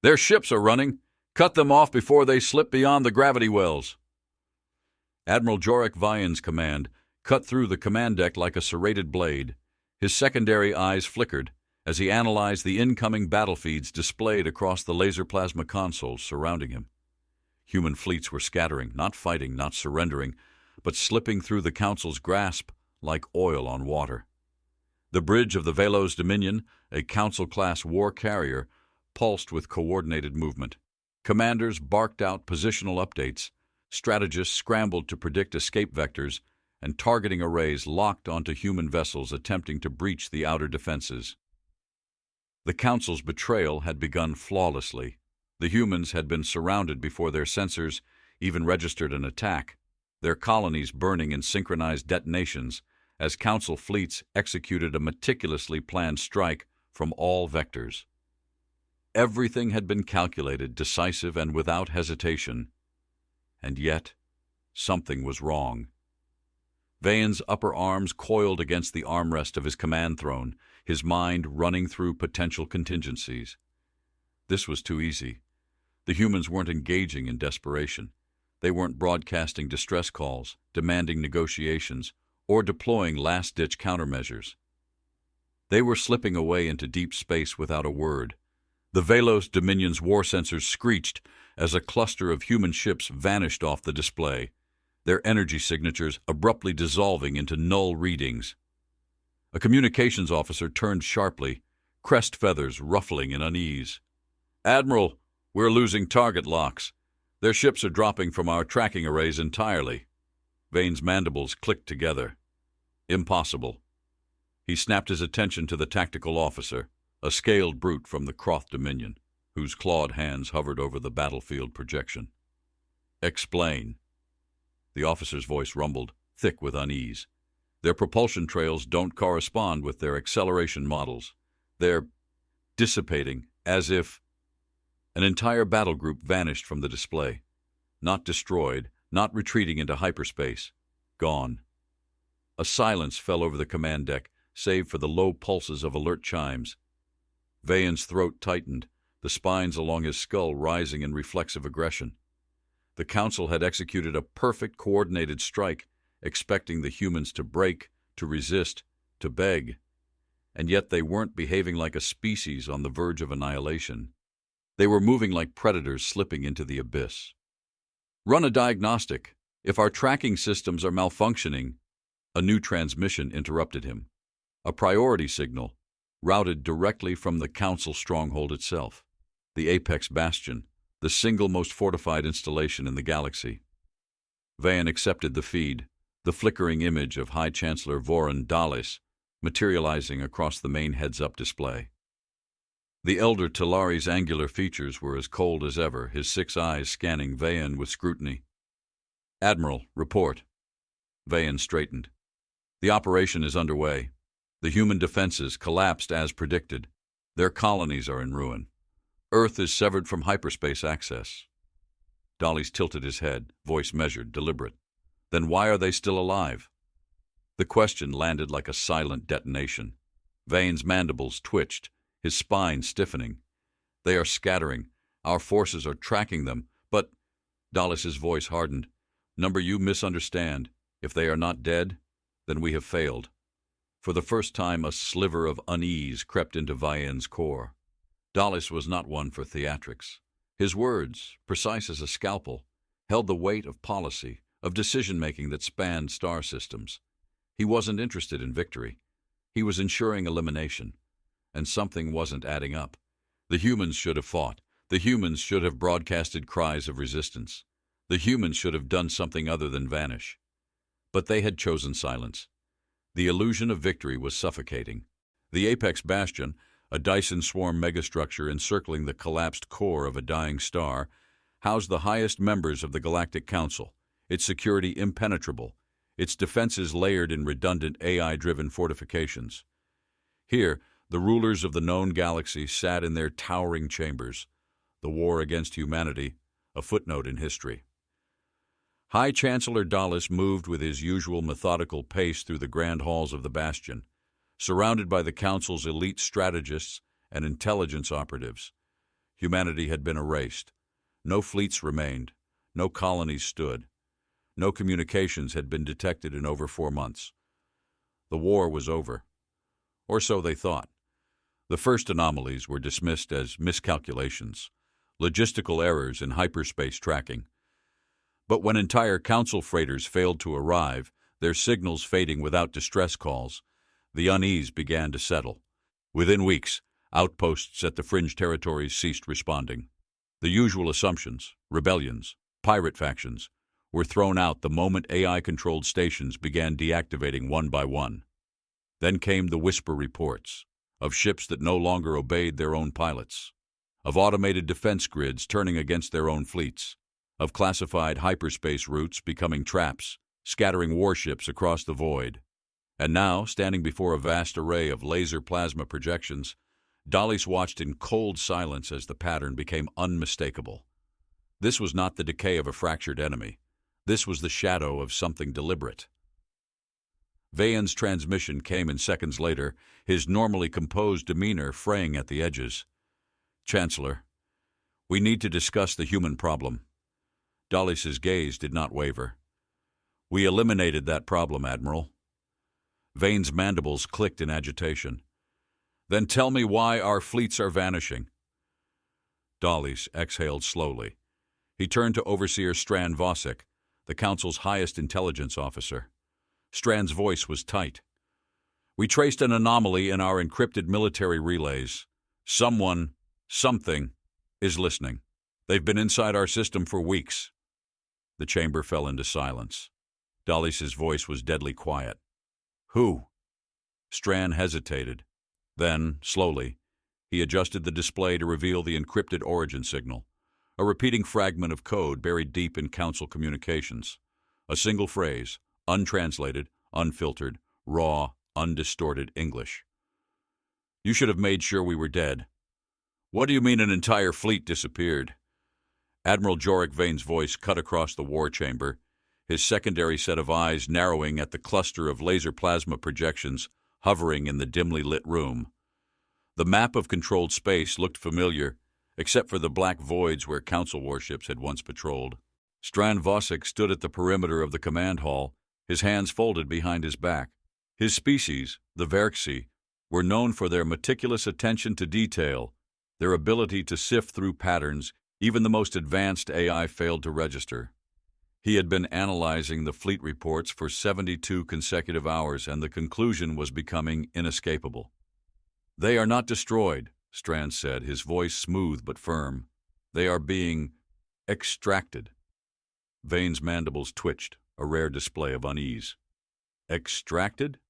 Their ships are running. Cut them off before they slip beyond the gravity wells. Admiral Jorik Vayan's command cut through the command deck like a serrated blade. His secondary eyes flickered as he analyzed the incoming battle feeds displayed across the laser plasma consoles surrounding him. Human fleets were scattering, not fighting, not surrendering, but slipping through the Council's grasp like oil on water. The bridge of the Velos Dominion, a Council-class war carrier, pulsed with coordinated movement. Commanders barked out positional updates, strategists scrambled to predict escape vectors, and targeting arrays locked onto human vessels attempting to breach the outer defenses. The Council's betrayal had begun flawlessly. The humans had been surrounded before their sensors even registered an attack, their colonies burning in synchronized detonations as Council fleets executed a meticulously planned strike from all vectors. Everything had been calculated, decisive, and without hesitation. And yet, something was wrong. Vayan's upper arms coiled against the armrest of his command throne, his mind running through potential contingencies. This was too easy. The humans weren't engaging in desperation. They weren't broadcasting distress calls, demanding negotiations, or deploying last-ditch countermeasures. They were slipping away into deep space without a word. The Velos Dominion's war sensors screeched as a cluster of human ships vanished off the display, their energy signatures abruptly dissolving into null readings. A communications officer turned sharply, crest feathers ruffling in unease. "Admiral, we're losing target locks. Their ships are dropping from our tracking arrays entirely." Vane's mandibles clicked together. Impossible. He snapped his attention to the tactical officer, a scaled brute from the Croth Dominion, whose clawed hands hovered over the battlefield projection. "Explain." The officer's voice rumbled, thick with unease. "Their propulsion trails don't correspond with their acceleration models. They're dissipating, as if—" An entire battle group vanished from the display. Not destroyed, not retreating into hyperspace. Gone. A silence fell over the command deck, save for the low pulses of alert chimes. Vayan's throat tightened, the spines along his skull rising in reflexive aggression. The Council had executed a perfect coordinated strike, expecting the humans to break, to resist, to beg. And yet they weren't behaving like a species on the verge of annihilation. They were moving like predators slipping into the abyss. "Run a diagnostic. If our tracking systems are malfunctioning—" A new transmission interrupted him. A priority signal, routed directly from the Council stronghold itself. The Apex Bastion, the single most fortified installation in the galaxy. Vayan accepted the feed, the flickering image of High Chancellor Voron Dalis materializing across the main heads-up display. The elder Talari's angular features were as cold as ever, his 6 eyes scanning Vayan with scrutiny. "Admiral, report." Vayan straightened. "The operation is underway. The human defenses collapsed as predicted. Their colonies are in ruin. Earth is severed from hyperspace access." Dalis tilted his head, voice measured, deliberate. "Then why are they still alive?" The question landed like a silent detonation. Vayan's mandibles twitched, his spine stiffening. "They are scattering. Our forces are tracking them, but—" Dalis's voice hardened. "Number, you misunderstand. If they are not dead, then we have failed." For the first time, a sliver of unease crept into Vayan's core. Dalis was not one for theatrics. His words, precise as a scalpel, held the weight of policy, of decision-making that spanned star systems. He wasn't interested in victory. He was ensuring elimination. And something wasn't adding up. The humans should have fought. The humans should have broadcasted cries of resistance. The humans should have done something other than vanish. But they had chosen silence. The illusion of victory was suffocating. The Apex Bastion, a Dyson swarm megastructure encircling the collapsed core of a dying star, housed the highest members of the Galactic Council, its security impenetrable, its defenses layered in redundant AI-driven fortifications. Here, the rulers of the known galaxy sat in their towering chambers, the war against humanity, a footnote in history. High Chancellor Dalis moved with his usual methodical pace through the grand halls of the Bastion, surrounded by the Council's elite strategists and intelligence operatives. Humanity had been erased. No fleets remained. No colonies stood. No communications had been detected in over 4 months. The war was over. Or so they thought. The first anomalies were dismissed as miscalculations, logistical errors in hyperspace tracking. But when entire Council freighters failed to arrive, their signals fading without distress calls, the unease began to settle. Within weeks, outposts at the fringe territories ceased responding. The usual assumptions, rebellions, pirate factions, were thrown out the moment AI-controlled stations began deactivating one by one. Then came the whisper reports of ships that no longer obeyed their own pilots, of automated defense grids turning against their own fleets, of classified hyperspace routes becoming traps, scattering warships across the void. And now, standing before a vast array of laser plasma projections, Dallas watched in cold silence as the pattern became unmistakable. This was not the decay of a fractured enemy. This was the shadow of something deliberate. Vayan's transmission came in seconds later, his normally composed demeanor fraying at the edges. "Chancellor, we need to discuss the human problem." Dallas's gaze did not waver. "We eliminated that problem, Admiral." Vane's mandibles clicked in agitation. "Then tell me why our fleets are vanishing." Dallas exhaled slowly. He turned to Overseer Strand Vosek, the Council's highest intelligence officer. Strand's voice was tight. "We traced an anomaly in our encrypted military relays. Someone, something, is listening. They've been inside our system for weeks." The chamber fell into silence. Dallas's voice was deadly quiet. "Who?" Strand hesitated. Then, slowly, he adjusted the display to reveal the encrypted origin signal, a repeating fragment of code buried deep in Council communications. A single phrase, untranslated, unfiltered, raw, undistorted English. "You should have made sure we were dead." "What do you mean an entire fleet disappeared?" Admiral Jorik Vane's voice cut across the war chamber, his secondary set of eyes narrowing at the cluster of laser plasma projections hovering in the dimly lit room. The map of controlled space looked familiar, except for the black voids where Council warships had once patrolled. Strand Vosek stood at the perimeter of the command hall, his hands folded behind his back. His species, the Verxi, were known for their meticulous attention to detail, their ability to sift through patterns even the most advanced AI failed to register. He had been analyzing the fleet reports for 72 consecutive hours, and the conclusion was becoming inescapable. "They are not destroyed," Strand said, his voice smooth but firm. "They are being extracted." Vane's mandibles twitched, a rare display of unease. "Extracted?"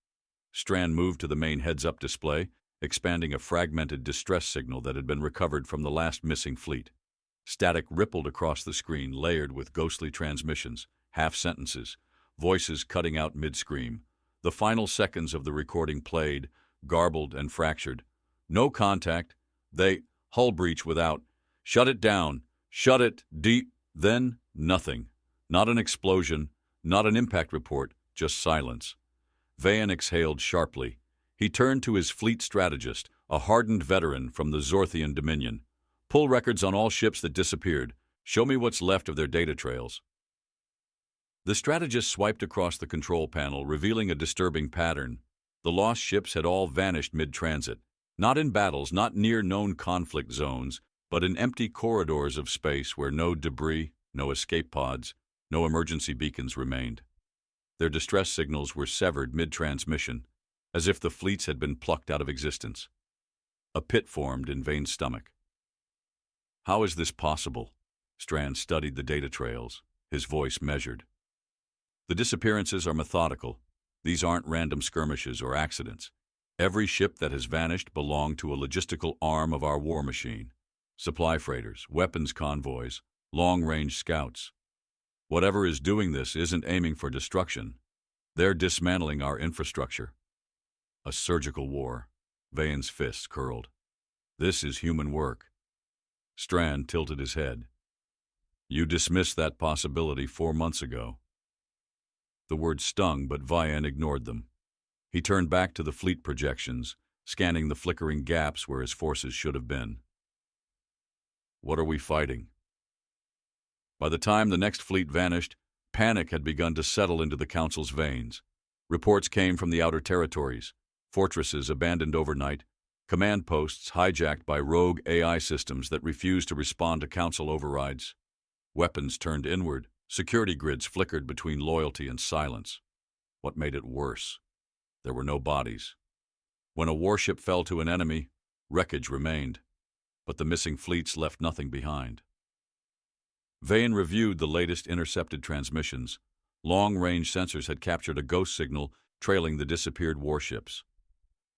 Strand moved to the main heads-up display, expanding a fragmented distress signal that had been recovered from the last missing fleet. Static rippled across the screen, layered with ghostly transmissions, half-sentences, voices cutting out mid-scream. The final seconds of the recording played, garbled and fractured. "No contact. Hull breach without. Shut it down. Shut it deep." Then, nothing. Not an explosion, not an impact report, just silence. Vayan exhaled sharply. He turned to his fleet strategist, a hardened veteran from the Zorthian Dominion. "Pull records on all ships that disappeared. Show me what's left of their data trails." The strategist swiped across the control panel, revealing a disturbing pattern. The lost ships had all vanished mid-transit, not in battles, not near known conflict zones, but in empty corridors of space where no debris, no escape pods, no emergency beacons remained. Their distress signals were severed mid-transmission, as if the fleets had been plucked out of existence. A pit formed in Vane's stomach. "How is this possible?" Strand studied the data trails, his voice measured. "The disappearances are methodical. These aren't random skirmishes or accidents. Every ship that has vanished belonged to a logistical arm of our war machine. Supply freighters, weapons convoys, long-range scouts. Whatever is doing this isn't aiming for destruction. They're dismantling our infrastructure." A surgical war. Vane's fists curled. "This is human work." Strand tilted his head. "You dismissed that possibility 4 months ago." The words stung, but Vayan ignored them. He turned back to the fleet projections, scanning the flickering gaps where his forces should have been. What are we fighting? By the time the next fleet vanished, panic had begun to settle into the Council's veins. Reports came from the outer territories, fortresses abandoned overnight, command posts hijacked by rogue AI systems that refused to respond to Council overrides. Weapons turned inward, security grids flickered between loyalty and silence. What made it worse? There were no bodies. When a warship fell to an enemy, wreckage remained, but the missing fleets left nothing behind. Vayen reviewed the latest intercepted transmissions. Long-range sensors had captured a ghost signal trailing the disappeared warships.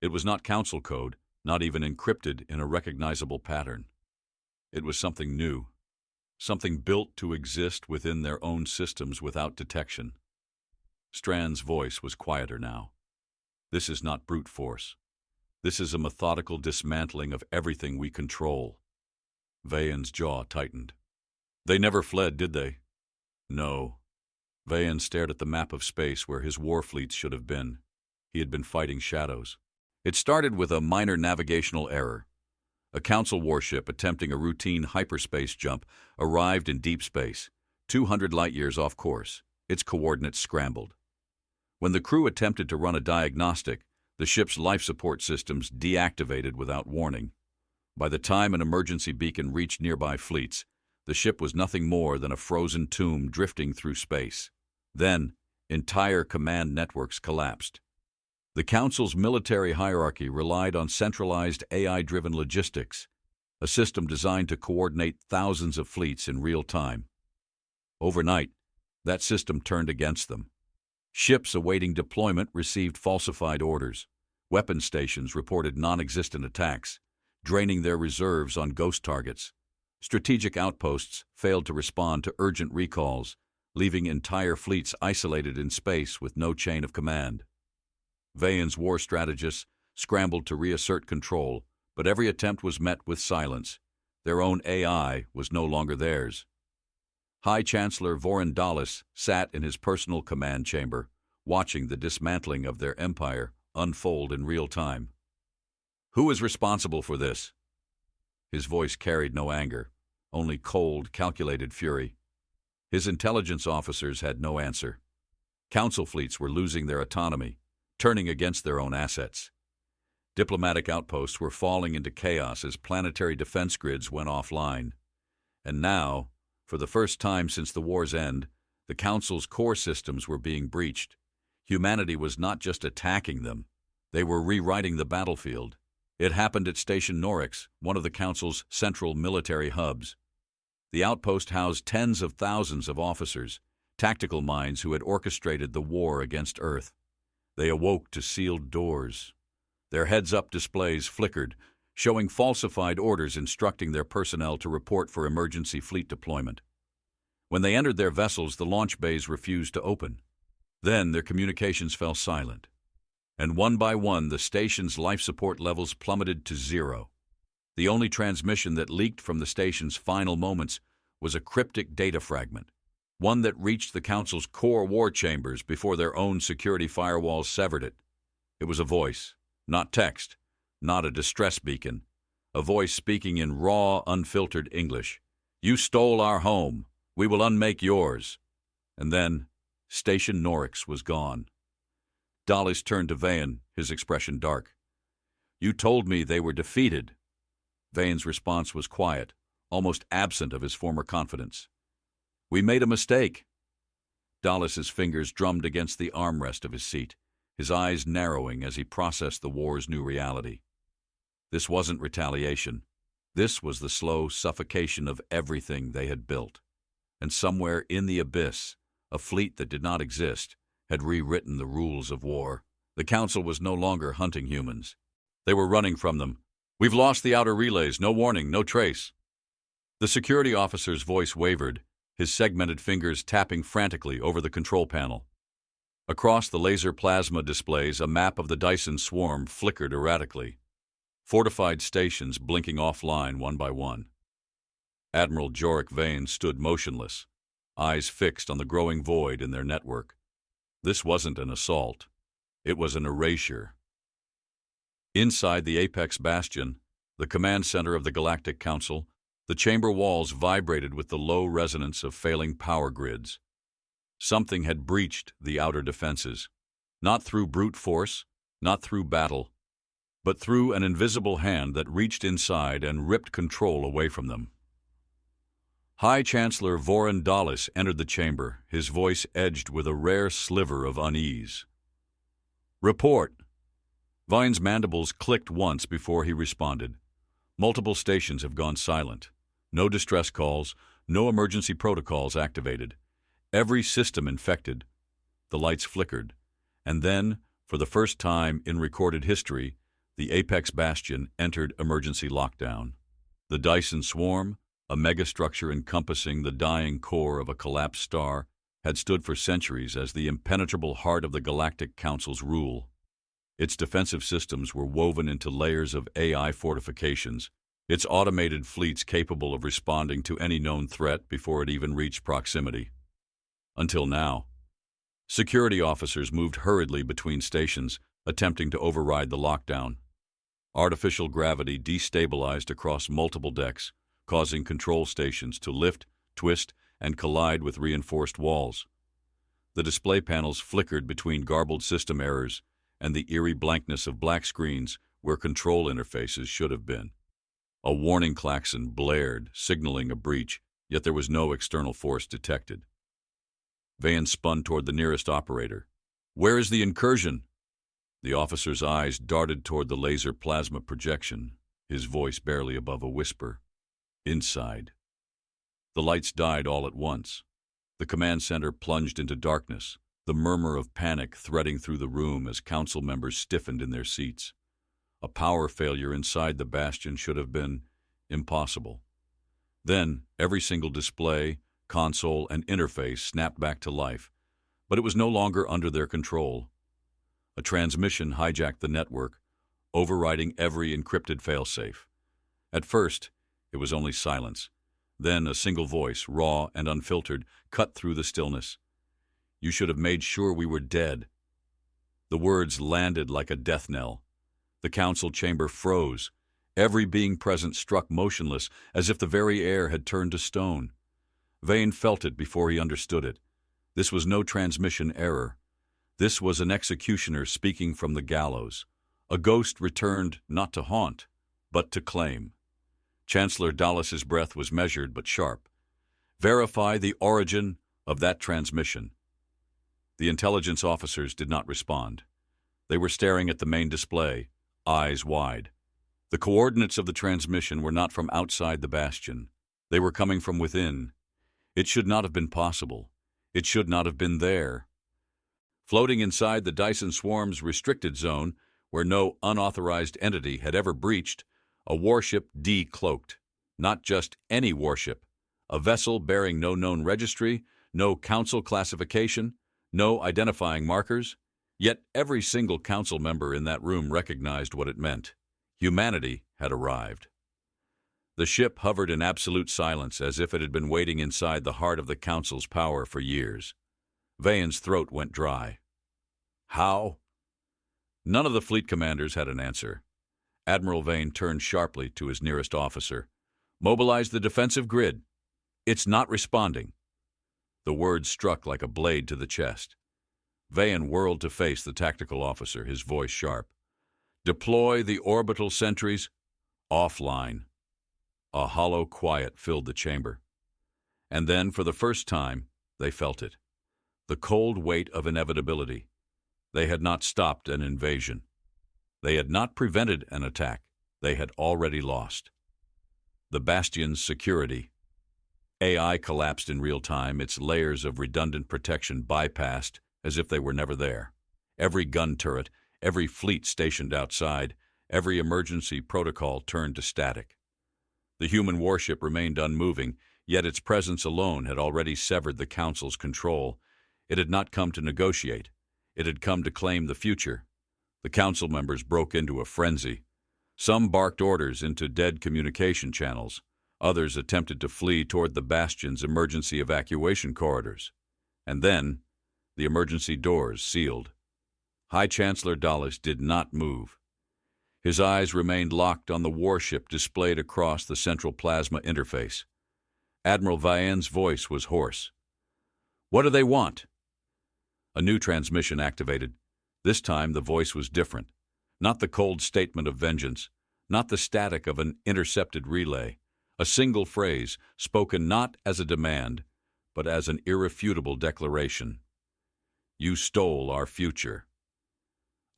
It was not Council code, not even encrypted in a recognizable pattern. It was something new, something built to exist within their own systems without detection. Strand's voice was quieter now. This is not brute force. This is a methodical dismantling of everything we control. Vayen's jaw tightened. They never fled, did they? No. Vayen stared at the map of space where his war fleets should have been. He had been fighting shadows. It started with a minor navigational error. A Council warship attempting a routine hyperspace jump arrived in deep space, 200 light-years off course, its coordinates scrambled. When the crew attempted to run a diagnostic, the ship's life support systems deactivated without warning. By the time an emergency beacon reached nearby fleets, the ship was nothing more than a frozen tomb drifting through space. Then, entire command networks collapsed. The Council's military hierarchy relied on centralized AI-driven logistics, a system designed to coordinate thousands of fleets in real time. Overnight, that system turned against them. Ships awaiting deployment received falsified orders. Weapon stations reported non-existent attacks, draining their reserves on ghost targets. Strategic outposts failed to respond to urgent recalls, leaving entire fleets isolated in space with no chain of command. Vayen's war strategists scrambled to reassert control, but every attempt was met with silence. Their own AI was no longer theirs. High Chancellor Voren Dallas sat in his personal command chamber, watching the dismantling of their empire unfold in real time. Who is responsible for this? His voice carried no anger, only cold, calculated fury. His intelligence officers had no answer. Council fleets were losing their autonomy, turning against their own assets. Diplomatic outposts were falling into chaos as planetary defense grids went offline. And now, for the first time since the war's end, the Council's core systems were being breached. Humanity was not just attacking them, they were rewriting the battlefield. It happened at Station Norix, one of the Council's central military hubs. The outpost housed tens of thousands of officers, tactical minds who had orchestrated the war against Earth. They awoke to sealed doors. Their heads-up displays flickered, showing falsified orders instructing their personnel to report for emergency fleet deployment. When they entered their vessels, the launch bays refused to open. Then their communications fell silent. And one by one, the station's life support levels plummeted to zero. The only transmission that leaked from the station's final moments was a cryptic data fragment, one that reached the Council's core war chambers before their own security firewalls severed it. It was a voice, not text, not a distress beacon, a voice speaking in raw, unfiltered English. "You stole our home. We will unmake yours." And then, Station Norix was gone. Dallas turned to Vayen, his expression dark. "You told me they were defeated." Vayen's response was quiet, almost absent of his former confidence. "We made a mistake." Dallas's fingers drummed against the armrest of his seat, his eyes narrowing as he processed the war's new reality. This wasn't retaliation. This was the slow suffocation of everything they had built. And somewhere in the abyss, a fleet that did not exist had rewritten the rules of war. The Council was no longer hunting humans. They were running from them. "We've lost the outer relays. No warning, no trace." The security officer's voice wavered, his segmented fingers tapping frantically over the control panel. Across the laser plasma displays, a map of the Dyson swarm flickered erratically. Fortified stations blinking offline one by one. Admiral Jorik Vayen stood motionless, eyes fixed on the growing void in their network. This wasn't an assault. It was an erasure. Inside the Apex Bastion, the command center of the Galactic Council, The chamber walls vibrated with the low resonance of failing power grids. Something had breached the outer defenses, not through brute force, not through battle, but through an invisible hand that reached inside and ripped control away from them. High Chancellor Voren Dallas entered the chamber, his voice edged with a rare sliver of unease. "Report." Vine's mandibles clicked once before he responded. "Multiple stations have gone silent. No distress calls, no emergency protocols activated. Every system infected." The lights flickered, and then, for the first time in recorded history, the Apex Bastion entered emergency lockdown. The Dyson Swarm, a megastructure encompassing the dying core of a collapsed star, had stood for centuries as the impenetrable heart of the Galactic Council's rule. Its defensive systems were woven into layers of AI fortifications, its automated fleets capable of responding to any known threat before it even reached proximity. Until now. Security officers moved hurriedly between stations, attempting to override the lockdown. Artificial gravity destabilized across multiple decks, causing control stations to lift, twist, and collide with reinforced walls. The display panels flickered between garbled system errors and the eerie blankness of black screens where control interfaces should have been. A warning klaxon blared, signaling a breach, yet there was no external force detected. Van spun toward the nearest operator. "Where is the incursion?" The officer's eyes darted toward the laser plasma projection, his voice barely above a whisper. "Inside." The lights died all at once. The command center plunged into darkness, the murmur of panic threading through the room as council members stiffened in their seats. A power failure inside the bastion should have been impossible. Then, every single display, console, and interface snapped back to life, but it was no longer under their control. A transmission hijacked the network, overriding every encrypted failsafe. At first, it was only silence. Then a single voice, raw and unfiltered, cut through the stillness. "You should have made sure we were dead." The words landed like a death knell. The council chamber froze. Every being present struck motionless, as if the very air had turned to stone. Vane felt it before he understood it. This was no transmission error. This was an executioner speaking from the gallows. A ghost returned not to haunt, but to claim. Chancellor Dallas's breath was measured but sharp. "Verify the origin of that transmission." The intelligence officers did not respond. They were staring at the main display, eyes wide. The coordinates of the transmission were not from outside the bastion. They were coming from within. It should not have been possible. It should not have been there. Floating inside the Dyson Swarm's restricted zone, where no unauthorized entity had ever breached, a warship decloaked. Not just any warship. A vessel bearing no known registry, no council classification, no identifying markers. Yet every single council member in that room recognized what it meant. Humanity had arrived. The ship hovered in absolute silence, as if it had been waiting inside the heart of the council's power for years. Vane's throat went dry. "How?" None of the fleet commanders had an answer. Admiral Vane turned sharply to his nearest officer. "Mobilize the defensive grid. It's not responding." The words struck like a blade to the chest. Vane whirled to face the tactical officer, his voice sharp. "Deploy the orbital sentries offline." A hollow quiet filled the chamber. And then, for the first time, they felt it. The cold weight of inevitability. They had not stopped an invasion. They had not prevented an attack. They had already lost. The bastion's security. AI collapsed in real time, its layers of redundant protection bypassed as if they were never there. Every gun turret, every fleet stationed outside, every emergency protocol turned to static. The human warship remained unmoving, yet its presence alone had already severed the Council's control. It had not come to negotiate. It had come to claim the future. The Council members broke into a frenzy. Some barked orders into dead communication channels. Others attempted to flee toward the bastion's emergency evacuation corridors. And then, the emergency doors sealed. High Chancellor Dallas did not move. His eyes remained locked on the warship displayed across the central plasma interface. Admiral Vian's voice was hoarse. "What do they want?" A new transmission activated. This time the voice was different. Not the cold statement of vengeance, not the static of an intercepted relay. A single phrase, spoken not as a demand, but as an irrefutable declaration. "You stole our future."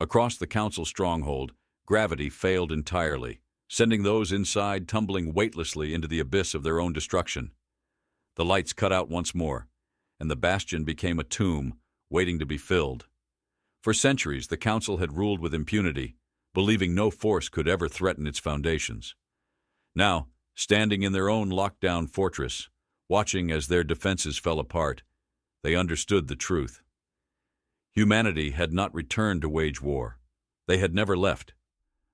Across the Council stronghold, gravity failed entirely, sending those inside tumbling weightlessly into the abyss of their own destruction. The lights cut out once more, and the bastion became a tomb waiting to be filled. For centuries, the Council had ruled with impunity, believing no force could ever threaten its foundations. Now, standing in their own lockdown fortress, watching as their defenses fell apart, they understood the truth. Humanity had not returned to wage war. They had never left.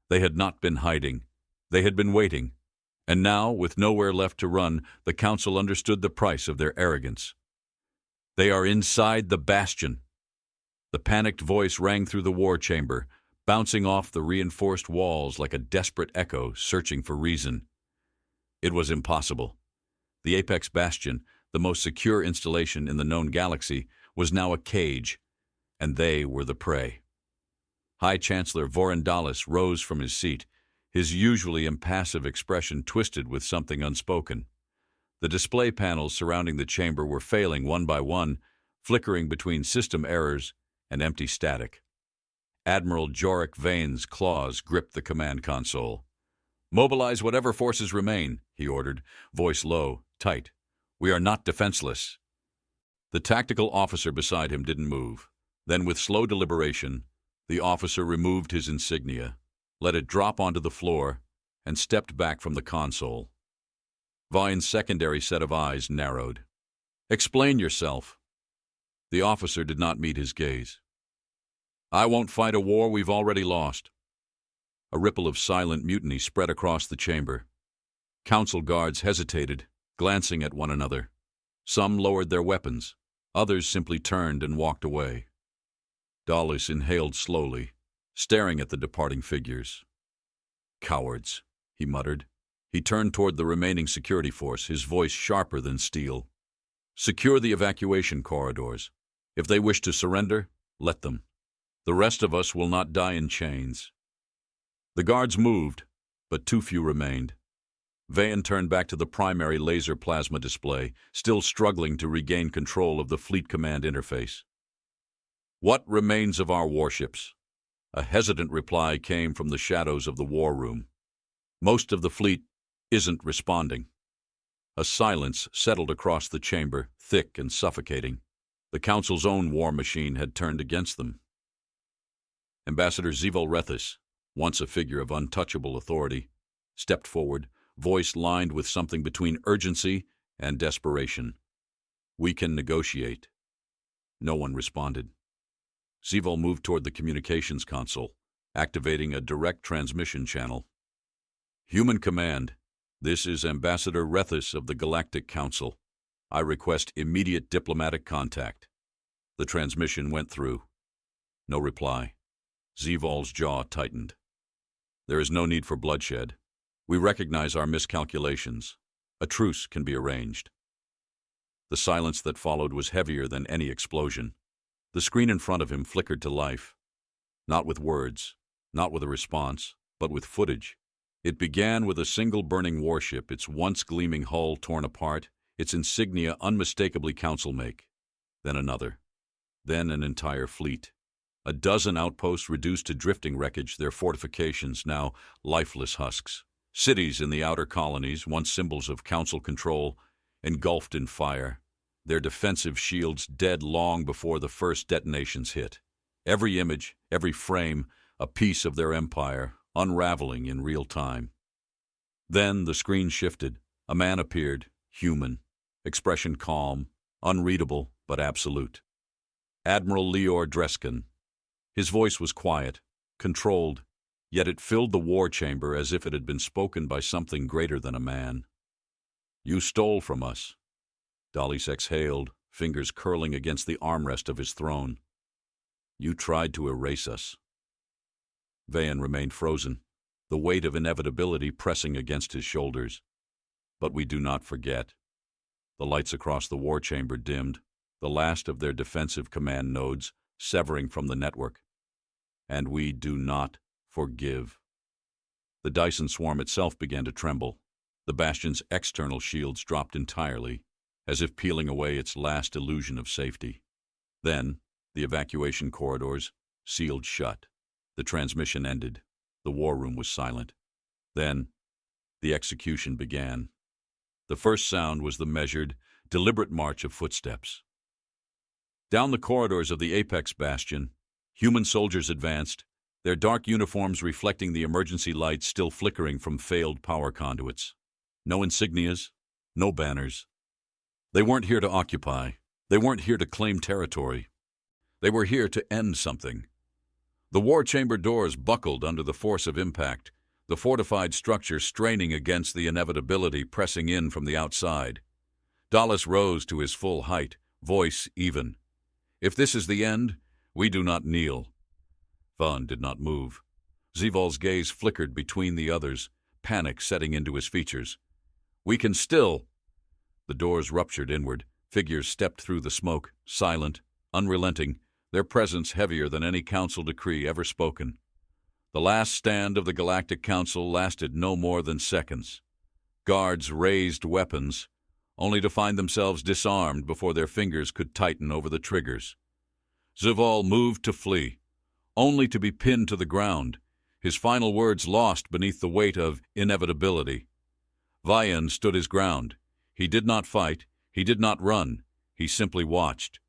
They had not been hiding. They had been waiting. And now, with nowhere left to run, the Council understood the price of their arrogance. "They are inside the bastion." The panicked voice rang through the war chamber, bouncing off the reinforced walls like a desperate echo searching for reason. It was impossible. The Apex Bastion, the most secure installation in the known galaxy, was now a cage, and they were the prey. High Chancellor Vorendalis rose from his seat, his usually impassive expression twisted with something unspoken. The display panels surrounding the chamber were failing one by one, flickering between system errors and empty static. Admiral Jorik Vane's claws gripped the command console. "Mobilize whatever forces remain," he ordered, voice low, tight. "We are not defenseless." The tactical officer beside him didn't move. Then, with slow deliberation, the officer removed his insignia, let it drop onto the floor, and stepped back from the console. Vine's secondary set of eyes narrowed. "Explain yourself." The officer did not meet his gaze. "I won't fight a war we've already lost." A ripple of silent mutiny spread across the chamber. Council guards hesitated, glancing at one another. Some lowered their weapons. Others simply turned and walked away. Dawlis inhaled slowly, staring at the departing figures. "Cowards," he muttered. He turned toward the remaining security force, his voice sharper than steel. "Secure the evacuation corridors. If they wish to surrender, let them. The rest of us will not die in chains." The guards moved, but too few remained. Vayan turned back to the primary laser plasma display, still struggling to regain control of the Fleet Command interface. "What remains of our warships?" A hesitant reply came from the shadows of the war room. "Most of the fleet isn't responding." A silence settled across the chamber, thick and suffocating. The Council's own war machine had turned against them. Ambassador Zevol Rethis, once a figure of untouchable authority, stepped forward, voice lined with something between urgency and desperation. "We can negotiate." No one responded. Zevol moved toward the communications console, activating a direct transmission channel. "Human Command, this is Ambassador Rethis of the Galactic Council. I request immediate diplomatic contact." The transmission went through. No reply. Zevol's jaw tightened. "There is no need for bloodshed. We recognize our miscalculations. A truce can be arranged." The silence that followed was heavier than any explosion. The screen in front of him flickered to life. Not with words, not with a response, but with footage. It began with a single burning warship, its once gleaming hull torn apart, its insignia unmistakably council-make. Then another. Then an entire fleet. A dozen outposts reduced to drifting wreckage, their fortifications now lifeless husks. Cities in the outer colonies, once symbols of council control, engulfed in fire, their defensive shields dead long before the first detonations hit. Every image, every frame, a piece of their empire, unraveling in real time. Then the screen shifted. A man appeared, human, expression calm, unreadable but absolute. Admiral Leor Dreskin. His voice was quiet, controlled, yet it filled the war chamber as if it had been spoken by something greater than a man. "You stole from us." Dawlis exhaled, fingers curling against the armrest of his throne. "You tried to erase us." Vayan remained frozen, the weight of inevitability pressing against his shoulders. But we do not forget. The lights across the war chamber dimmed, the last of their defensive command nodes severing from the network. And we do not forgive. The Dyson swarm itself began to tremble. The Bastion's external shields dropped entirely, as if peeling away its last illusion of safety. Then, the evacuation corridors sealed shut. The transmission ended. The war room was silent. Then, the execution began. The first sound was the measured, deliberate march of footsteps. Down the corridors of the Apex Bastion, human soldiers advanced, their dark uniforms reflecting the emergency lights still flickering from failed power conduits. No insignias, no banners. They weren't here to occupy. They weren't here to claim territory. They were here to end something. The war chamber doors buckled under the force of impact, the fortified structure straining against the inevitability pressing in from the outside. Dallas rose to his full height, voice even. If this is the end, we do not kneel. Vaughn did not move. Zivol's gaze flickered between the others, panic setting into his features. We can still... The doors ruptured inward. Figures stepped through the smoke, silent, unrelenting, their presence heavier than any council decree ever spoken. The last stand of the Galactic Council lasted no more than seconds. Guards raised weapons, only to find themselves disarmed before their fingers could tighten over the triggers. Zivol moved to flee, only to be pinned to the ground, his final words lost beneath the weight of inevitability. Vayan stood his ground. He did not fight, he did not run, he simply watched.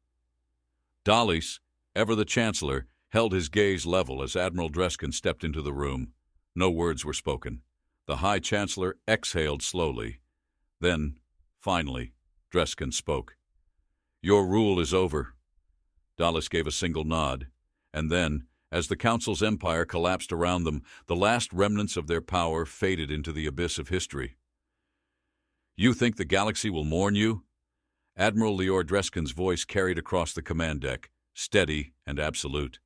Dallas, ever the Chancellor, held his gaze level as Admiral Dreskin stepped into the room. No words were spoken. The High Chancellor exhaled slowly. Then, finally, Dreskin spoke. Your rule is over. Dallas gave a single nod, and then, as the Council's empire collapsed around them, the last remnants of their power faded into the abyss of history. You think the galaxy will mourn you? Admiral Lior Dreskin's voice carried across the command deck, steady and absolute.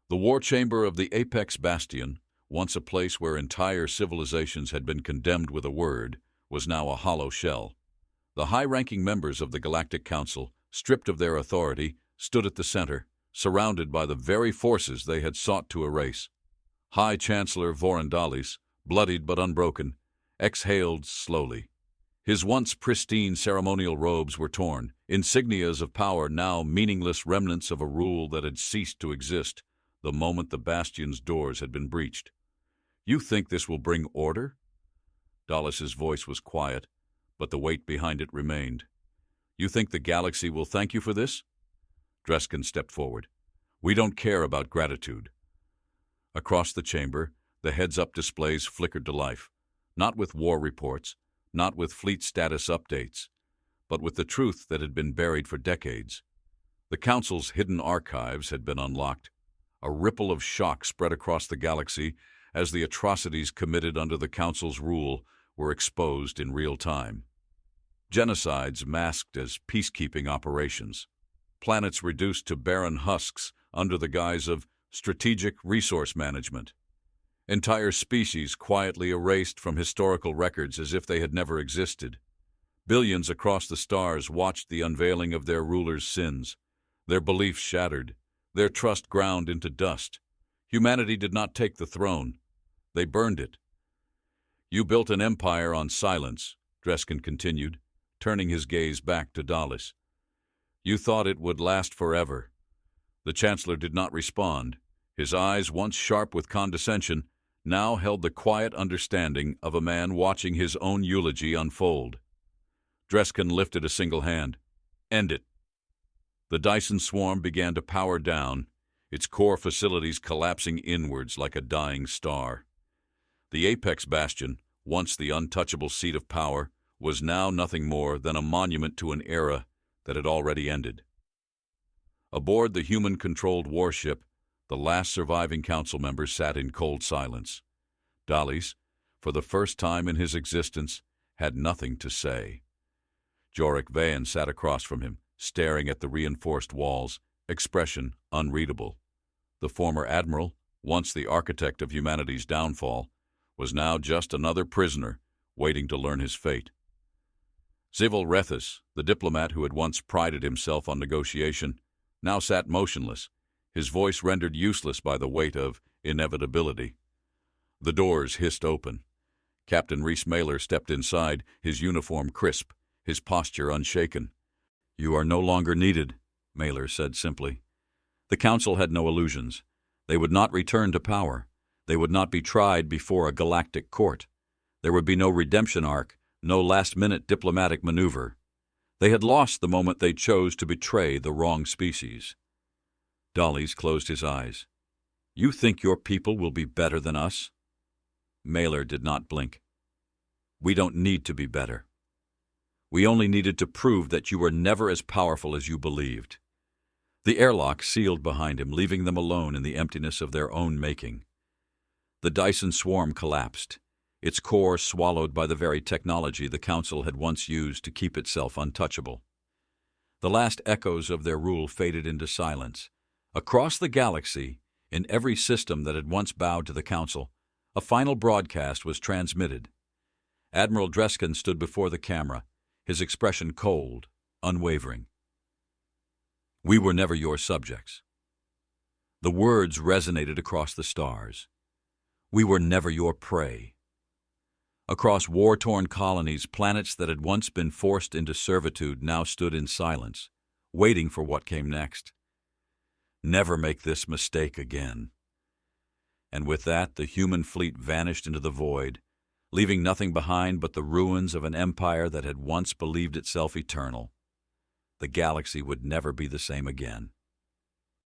The war chamber of the Apex Bastion, once a place where entire civilizations had been condemned with a word, was now a hollow shell. The high-ranking members of the Galactic Council, stripped of their authority, stood at the center, surrounded by the very forces they had sought to erase. High Chancellor Vorandalis, bloodied but unbroken, exhaled slowly. His once pristine ceremonial robes were torn, insignias of power now meaningless remnants of a rule that had ceased to exist the moment the Bastion's doors had been breached. You think this will bring order? Dallas's voice was quiet, but the weight behind it remained. You think the galaxy will thank you for this? Dreskin stepped forward. We don't care about gratitude. Across the chamber, the heads-up displays flickered to life, not with war reports, not with fleet status updates, but with the truth that had been buried for decades. The Council's hidden archives had been unlocked. A ripple of shock spread across the galaxy as the atrocities committed under the Council's rule were exposed in real time. Genocides masked as peacekeeping operations. Planets reduced to barren husks under the guise of strategic resource management. Entire species quietly erased from historical records as if they had never existed. Billions across the stars watched the unveiling of their rulers' sins, their beliefs shattered, their trust ground into dust. Humanity did not take the throne. They burned it. You built an empire on silence, Dreskin continued, turning his gaze back to Dallas. You thought it would last forever. The Chancellor did not respond. His eyes, once sharp with condescension, now held the quiet understanding of a man watching his own eulogy unfold. Dreskin lifted a single hand. End it. The Dyson swarm began to power down, its core facilities collapsing inwards like a dying star. The Apex Bastion, once the untouchable seat of power, was now nothing more than a monument to an era that had already ended. Aboard the human-controlled warship, the last surviving council member sat in cold silence. Dallas, for the first time in his existence, had nothing to say. Jorik Vayan sat across from him, staring at the reinforced walls, expression unreadable. The former admiral, once the architect of humanity's downfall, was now just another prisoner waiting to learn his fate. Zivil Rethus, the diplomat who had once prided himself on negotiation, now sat motionless, his voice rendered useless by the weight of inevitability. The doors hissed open. Captain Rhys Mailer stepped inside, his uniform crisp, his posture unshaken. "You are no longer needed," Mailer said simply. The council had no illusions. They would not return to power. They would not be tried before a galactic court. There would be no redemption arc, no last-minute diplomatic maneuver. They had lost the moment they chose to betray the wrong species. Dahlies closed his eyes. "You think your people will be better than us?" Mailer did not blink. "We don't need to be better. We only needed to prove that you were never as powerful as you believed." The airlock sealed behind him, leaving them alone in the emptiness of their own making. The Dyson swarm collapsed, its core swallowed by the very technology the Council had once used to keep itself untouchable. The last echoes of their rule faded into silence. Across the galaxy, in every system that had once bowed to the Council, a final broadcast was transmitted. Admiral Dreskin stood before the camera, his expression cold, unwavering. "We were never your subjects." The words resonated across the stars. "We were never your prey." Across war-torn colonies, planets that had once been forced into servitude now stood in silence, waiting for what came next. "Never make this mistake again." And with that, the human fleet vanished into the void, leaving nothing behind but the ruins of an empire that had once believed itself eternal. The galaxy would never be the same again.